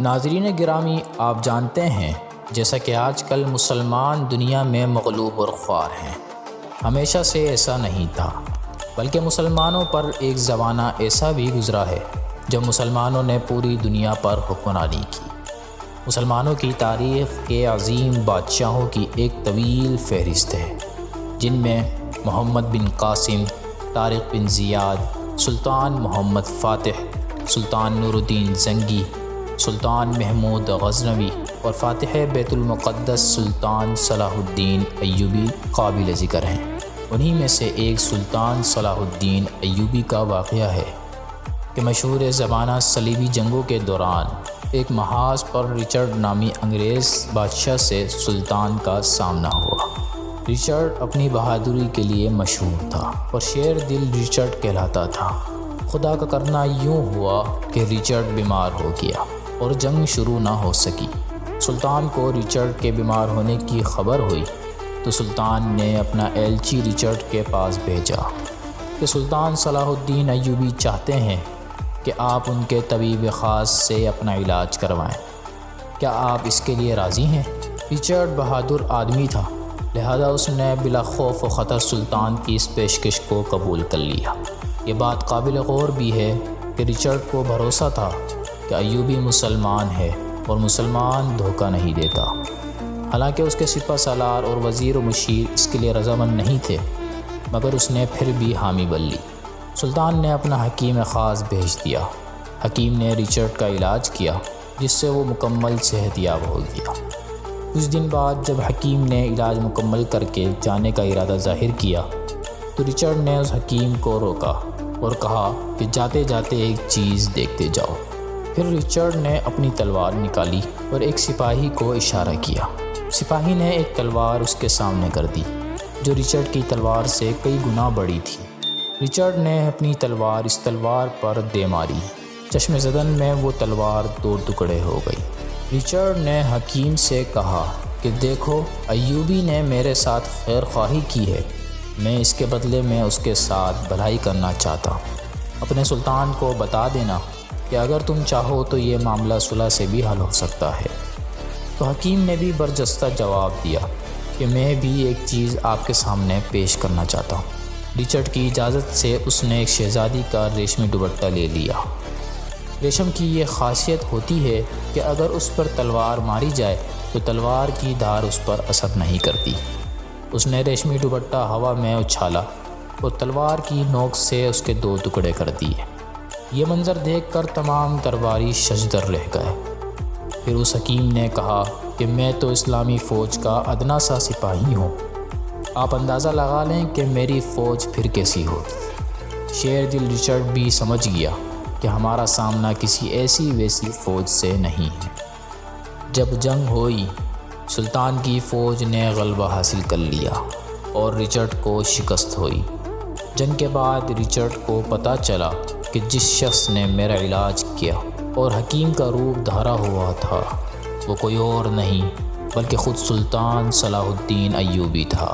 ناظرین گرامی، آپ جانتے ہیں جیسا کہ آج کل مسلمان دنیا میں مغلوب اور خوار ہیں، ہمیشہ سے ایسا نہیں تھا، بلکہ مسلمانوں پر ایک زمانہ ایسا بھی گزرا ہے جب مسلمانوں نے پوری دنیا پر حکمرانی کی۔ مسلمانوں کی تاریخ کے عظیم بادشاہوں کی ایک طویل فہرست ہے، جن میں محمد بن قاسم، طارق بن زیاد، سلطان محمد فاتح، سلطان نور الدین زنگی، سلطان محمود غزنوی اور فاتح بیت المقدس سلطان صلاح الدین ایوبی قابل ذکر ہیں۔ انہی میں سے ایک سلطان صلاح الدین ایوبی کا واقعہ ہے کہ مشہور زمانہ صلیبی جنگوں کے دوران ایک محاذ پر رچرڈ نامی انگریز بادشاہ سے سلطان کا سامنا ہوا۔ رچرڈ اپنی بہادری کے لیے مشہور تھا اور شیر دل رچرڈ کہلاتا تھا۔ خدا کا کرنا یوں ہوا کہ رچرڈ بیمار ہو گیا اور جنگ شروع نہ ہو سکی۔ سلطان کو رچرڈ کے بیمار ہونے کی خبر ہوئی تو سلطان نے اپنا ایلچی رچرڈ کے پاس بھیجا کہ سلطان صلاح الدین ایوبی چاہتے ہیں کہ آپ ان کے طبیب خاص سے اپنا علاج کروائیں، کیا آپ اس کے لیے راضی ہیں؟ رچرڈ بہادر آدمی تھا، لہذا اس نے بلا خوف و خطر سلطان کی اس پیشکش کو قبول کر لیا۔ یہ بات قابل غور بھی ہے کہ رچرڈ کو بھروسہ تھا کہ ایوبی مسلمان ہے اور مسلمان دھوکہ نہیں دیتا۔ حالانکہ اس کے سپہ سالار اور وزیر و مشیر اس کے لیے رضامند نہیں تھے، مگر اس نے پھر بھی حامی بن لی۔ سلطان نے اپنا حکیم خاص بھیج دیا۔ حکیم نے رچرڈ کا علاج کیا، جس سے وہ مکمل صحت یاب ہو گیا۔ کچھ دن بعد جب حکیم نے علاج مکمل کر کے جانے کا ارادہ ظاہر کیا تو رچرڈ نے اس حکیم کو روکا اور کہا کہ جاتے جاتے ایک چیز دیکھتے جاؤ۔ پھر رچرڈ نے اپنی تلوار نکالی اور ایک سپاہی کو اشارہ کیا۔ سپاہی نے ایک تلوار اس کے سامنے کر دی، جو رچرڈ کی تلوار سے کئی گنا بڑی تھی۔ رچرڈ نے اپنی تلوار اس تلوار پر دے ماری، چشم زدن میں وہ تلوار دو ٹکڑے ہو گئی۔ رچرڈ نے حکیم سے کہا کہ دیکھو، ایوبی نے میرے ساتھ خیر خواہی کی ہے، میں اس کے بدلے میں اس کے ساتھ بھلائی کرنا چاہتا ہوں۔ اپنے سلطان کو بتا دینا کہ اگر تم چاہو تو یہ معاملہ صلح سے بھی حل ہو سکتا ہے۔ تو حکیم نے بھی برجستہ جواب دیا کہ میں بھی ایک چیز آپ کے سامنے پیش کرنا چاہتا ہوں۔ رچرڈ کی اجازت سے اس نے ایک شہزادی کا ریشمی دوپٹہ لے لیا۔ ریشم کی یہ خاصیت ہوتی ہے کہ اگر اس پر تلوار ماری جائے تو تلوار کی دھار اس پر اثر نہیں کرتی۔ اس نے ریشمی دوپٹہ ہوا میں اچھالا اور تلوار کی نوک سے اس کے دو ٹکڑے کر دیے۔ یہ منظر دیکھ کر تمام درباری ششدر رہ گئے۔ پھر اس حکیم نے کہا کہ میں تو اسلامی فوج کا ادنا سا سپاہی ہوں، آپ اندازہ لگا لیں کہ میری فوج پھر کیسی ہوگی۔ شیر دل رچرڈ بھی سمجھ گیا کہ ہمارا سامنا کسی ایسی ویسی فوج سے نہیں ہے۔ جب جنگ ہوئی، سلطان کی فوج نے غلبہ حاصل کر لیا اور رچرڈ کو شکست ہوئی۔ جنگ کے بعد رچرڈ کو پتہ چلا کہ جس شخص نے میرا علاج کیا اور حکیم کا روپ دھارا ہوا تھا، وہ کوئی اور نہیں بلکہ خود سلطان صلاح الدین ایوبی تھا۔